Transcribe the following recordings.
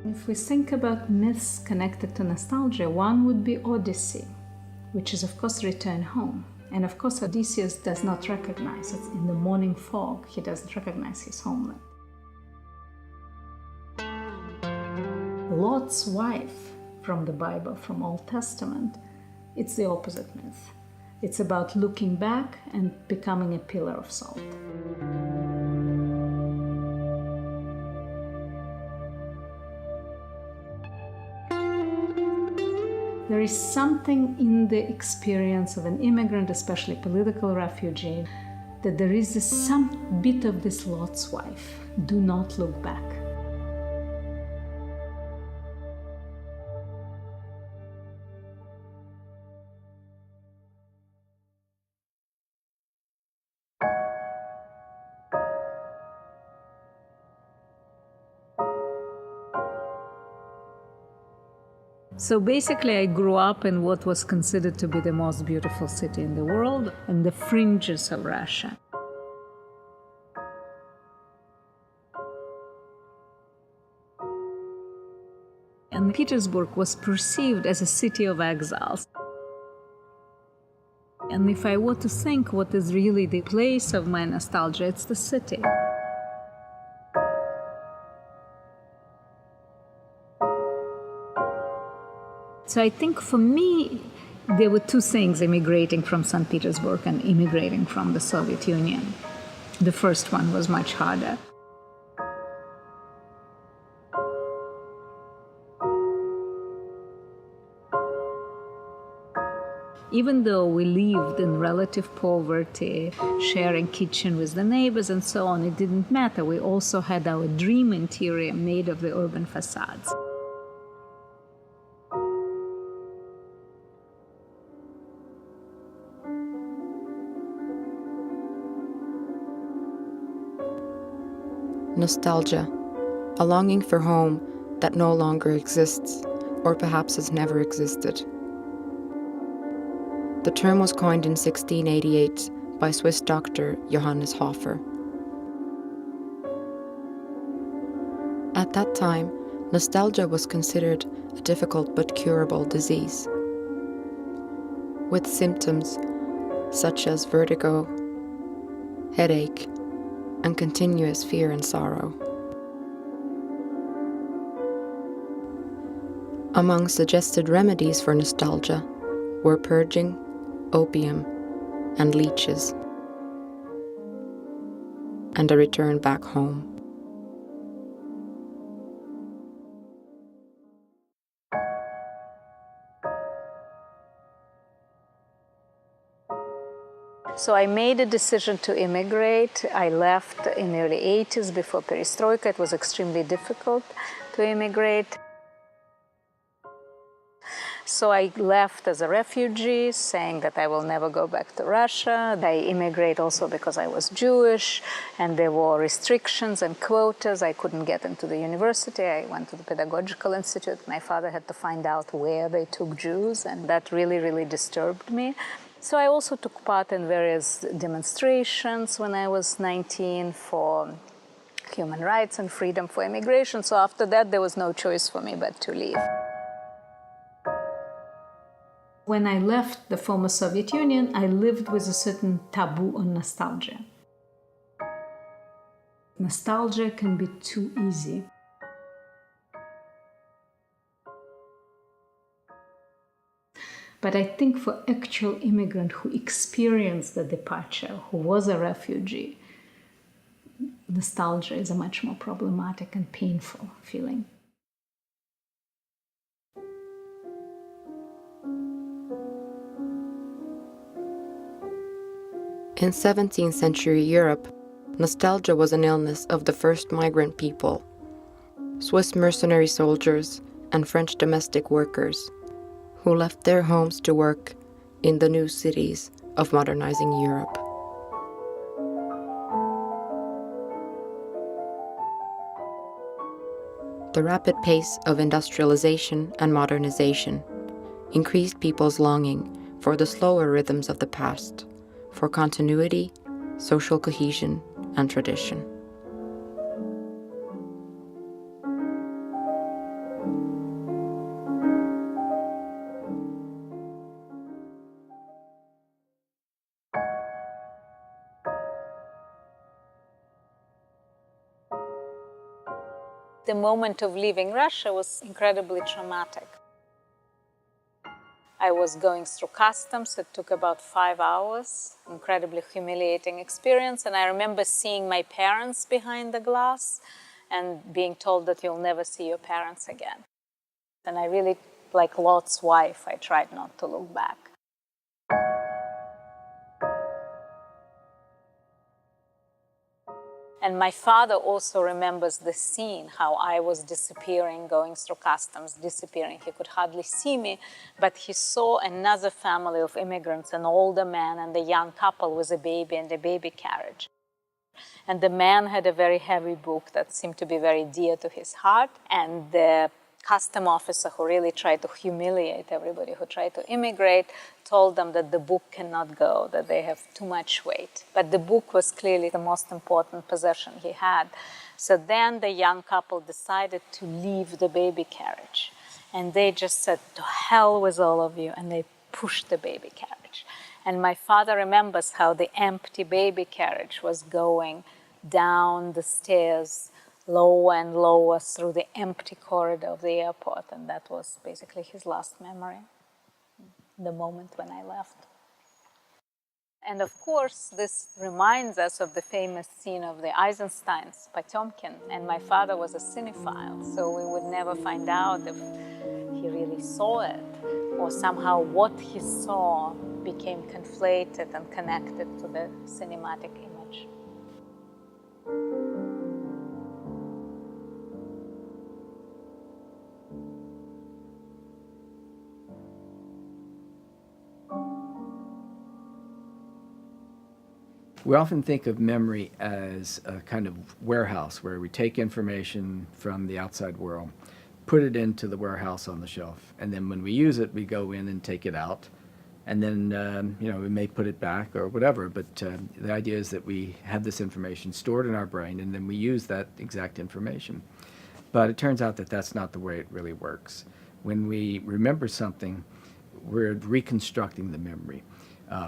If we think about myths connected to nostalgia, one would be Odyssey, which is of course return home. And of course Odysseus does not recognize it. In the morning fog, he doesn't recognize his homeland. Lot's wife from the Bible, from Old Testament, it's the opposite myth. It's about looking back and becoming a pillar of salt. There is something in the experience of an immigrant, especially political refugee, that there is some bit of this Lot's wife. Do not look back. So basically I grew up in what was considered to be the most beautiful city in the world, on the fringes of Russia. And Petersburg was perceived as a city of exiles. And if I were to think what is really the place of my nostalgia, it's the city. So I think for me, there were two things immigrating from St. Petersburg and immigrating from the Soviet Union. The first one was much harder. Even though we lived in relative poverty, sharing kitchen with the neighbors and so on, it didn't matter. We also had our dream interior made of the urban facades. Nostalgia, a longing for home that no longer exists, or perhaps has never existed. The term was coined in 1688 by Swiss doctor Johannes Hofer. At that time, nostalgia was considered a difficult but curable disease, with symptoms such as vertigo, headache, and continuous fear and sorrow. Among suggested remedies for nostalgia were purging, opium, and leeches, and a return back home. So I made a decision to immigrate. I left in the early 80s before perestroika. It was extremely difficult to immigrate. So I left as a refugee, saying that I will never go back to Russia. I immigrated also because I was Jewish, and there were restrictions and quotas. I couldn't get into the university. I went to the Pedagogical Institute. My father had to find out where they took Jews, and that really, really disturbed me. So I also took part in various demonstrations when I was 19 for human rights and freedom for immigration. So after that, there was no choice for me but to leave. When I left the former Soviet Union, I lived with a certain taboo on nostalgia. Nostalgia can be too easy. But I think for actual immigrant who experienced the departure, who was a refugee, nostalgia is a much more problematic and painful feeling. In 17th century Europe, nostalgia was an illness of the first migrant people, Swiss mercenary soldiers and French domestic workers, who left their homes to work in the new cities of modernizing Europe. The rapid pace of industrialization and modernization increased people's longing for the slower rhythms of the past, for continuity, social cohesion, and tradition. The moment of leaving Russia was incredibly traumatic. I was going through customs. It took about 5 hours, incredibly humiliating experience. And I remember seeing my parents behind the glass and being told that you'll never see your parents again. And I really, like Lot's wife, I tried not to look back. And my father also remembers the scene, how I was disappearing, going through customs, disappearing. He could hardly see me, but he saw another family of immigrants, an older man and a young couple with a baby and a baby carriage. And the man had a very heavy book that seemed to be very dear to his heart. And the custom officer, who really tried to humiliate everybody who tried to immigrate, told them that the book cannot go, that they have too much weight. But the book was clearly the most important possession he had. So then the young couple decided to leave the baby carriage. And they just said, to hell with all of you, and they pushed the baby carriage. And my father remembers how the empty baby carriage was going down the stairs, lower and lower through the empty corridor of the airport. And that was basically his last memory, the moment when I left. And of course, this reminds us of the famous scene of the Eisensteins, Potemkin. And my father was a cinephile, so we would never find out if he really saw it, or somehow what he saw became conflated and connected to the cinematic image. We often think of memory as a kind of warehouse where we take information from the outside world, put it into the warehouse on the shelf, and then when we use it, we go in and take it out, and then we may put it back or whatever, but the idea is that we have this information stored in our brain, and then we use that exact information. But it turns out that that's not the way it really works. When we remember something, we're reconstructing the memory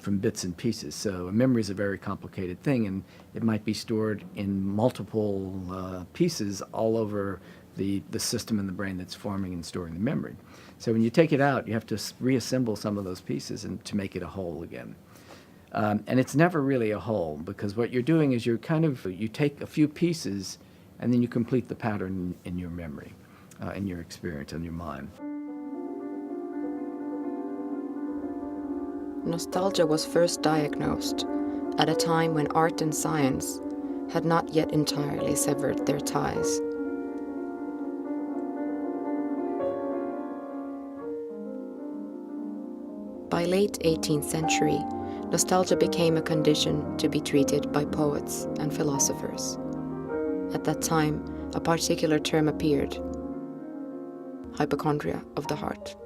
from bits and pieces. So a memory is a very complicated thing, and it might be stored in multiple pieces all over the system in the brain that's forming and storing the memory. So when you take it out, you have to reassemble some of those pieces and to make it a whole again. And it's never really a whole, because what you're doing is you take a few pieces and then you complete the pattern in your memory, in your experience, in your mind. Nostalgia was first diagnosed at a time when art and science had not yet entirely severed their ties. By late 18th century, nostalgia became a condition to be treated by poets and philosophers. At that time, a particular term appeared: hypochondria of the heart.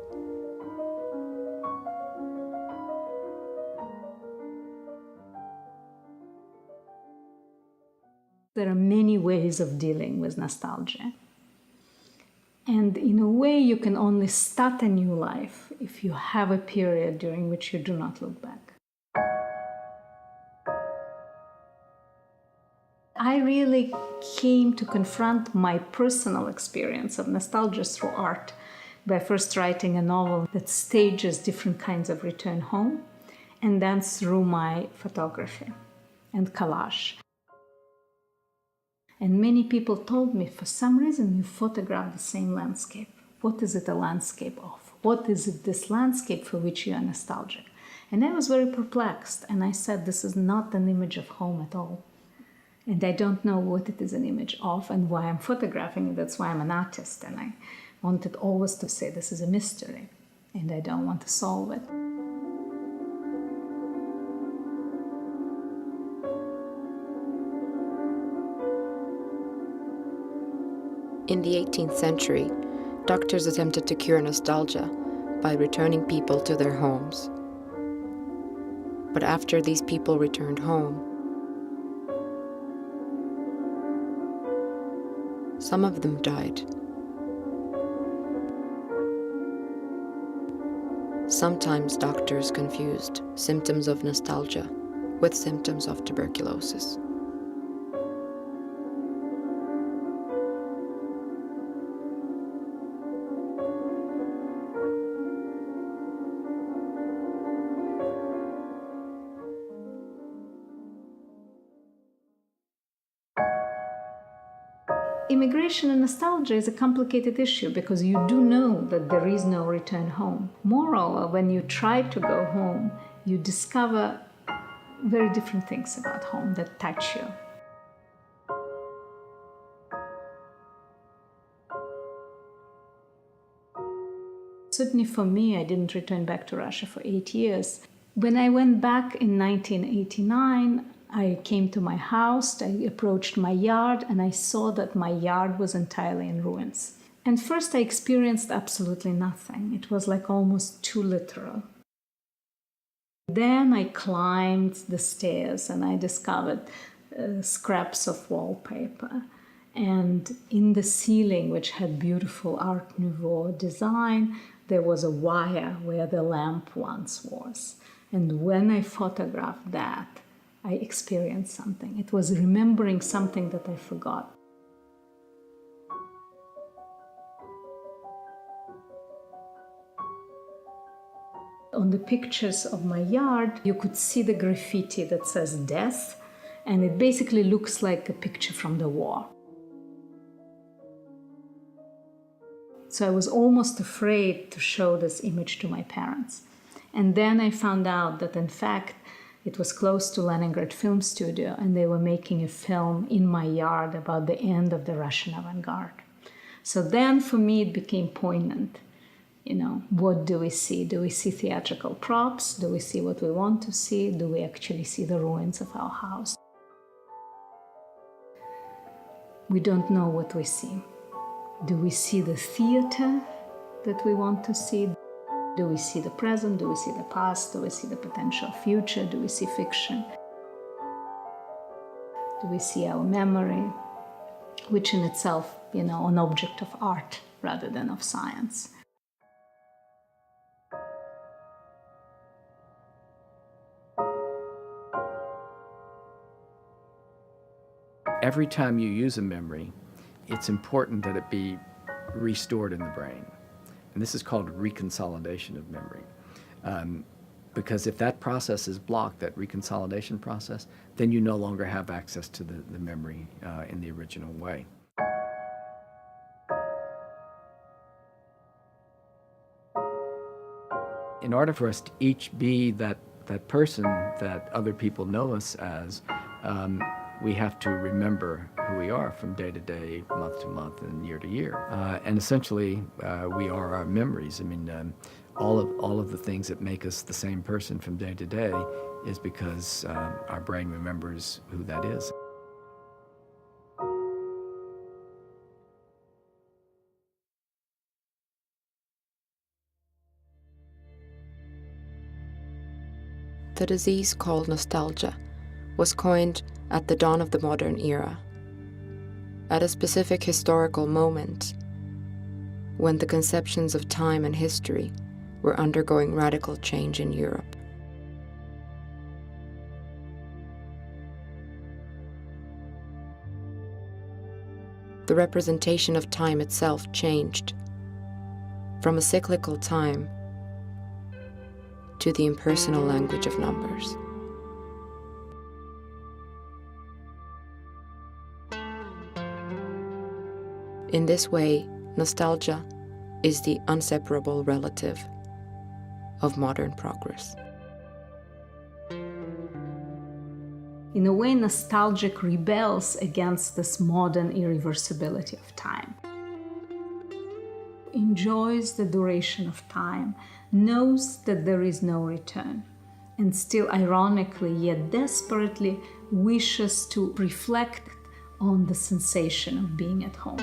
There are many ways of dealing with nostalgia. And in a way, you can only start a new life if you have a period during which you do not look back. I really came to confront my personal experience of nostalgia through art by first writing a novel that stages different kinds of return home, and then through my photography and collage. And many people told me, for some reason, you photograph the same landscape. What is it a landscape of? What is it, this landscape for which you are nostalgic? And I was very perplexed, and I said, this is not an image of home at all. And I don't know what it is an image of and why I'm photographing it. That's why I'm an artist, and I wanted always to say this is a mystery, and I don't want to solve it. In the 18th century, doctors attempted to cure nostalgia by returning people to their homes. But after these people returned home, some of them died. Sometimes doctors confused symptoms of nostalgia with symptoms of tuberculosis. Immigration and nostalgia is a complicated issue because you do know that there is no return home. Moreover, when you try to go home, you discover very different things about home that touch you. Certainly for me, I didn't return back to Russia for 8 years. When I went back in 1989, I came to my house, I approached my yard, and I saw that my yard was entirely in ruins. And first I experienced absolutely nothing. It was like almost too literal. Then I climbed the stairs and I discovered scraps of wallpaper. And in the ceiling, which had beautiful Art Nouveau design, there was a wire where the lamp once was. And when I photographed that, I experienced something. It was remembering something that I forgot. On the pictures of my yard, you could see the graffiti that says death, and it basically looks like a picture from the war. So I was almost afraid to show this image to my parents. And then I found out that, in fact, it was close to Leningrad Film Studio, and they were making a film in my yard about the end of the Russian avant-garde. So then, for me, it became poignant. You know, what do we see? Do we see theatrical props? Do we see what we want to see? Do we actually see the ruins of our house? We don't know what we see. Do we see the theater that we want to see? Do we see the present? Do we see the past? Do we see the potential future? Do we see fiction? Do we see our memory, which in itself, you know, an object of art rather than of science? Every time you use a memory, it's important that it be restored in the brain. And this is called reconsolidation of memory. Because if that process is blocked, that reconsolidation process, then you no longer have access to the memory in the original way. In order for us to each be that person that other people know us as, we have to remember who we are from day to day, month to month, and year to year. And essentially, we are our memories. I mean, all of the things that make us the same person from day to day is because our brain remembers who that is. The disease called nostalgia was coined at the dawn of the modern era, at a specific historical moment when the conceptions of time and history were undergoing radical change in Europe. The representation of time itself changed from a cyclical time to the impersonal language of numbers. In this way, nostalgia is the inseparable relative of modern progress. In a way, nostalgic rebels against this modern irreversibility of time. Enjoys the duration of time, knows that there is no return, and still ironically yet desperately wishes to reflect on the sensation of being at home.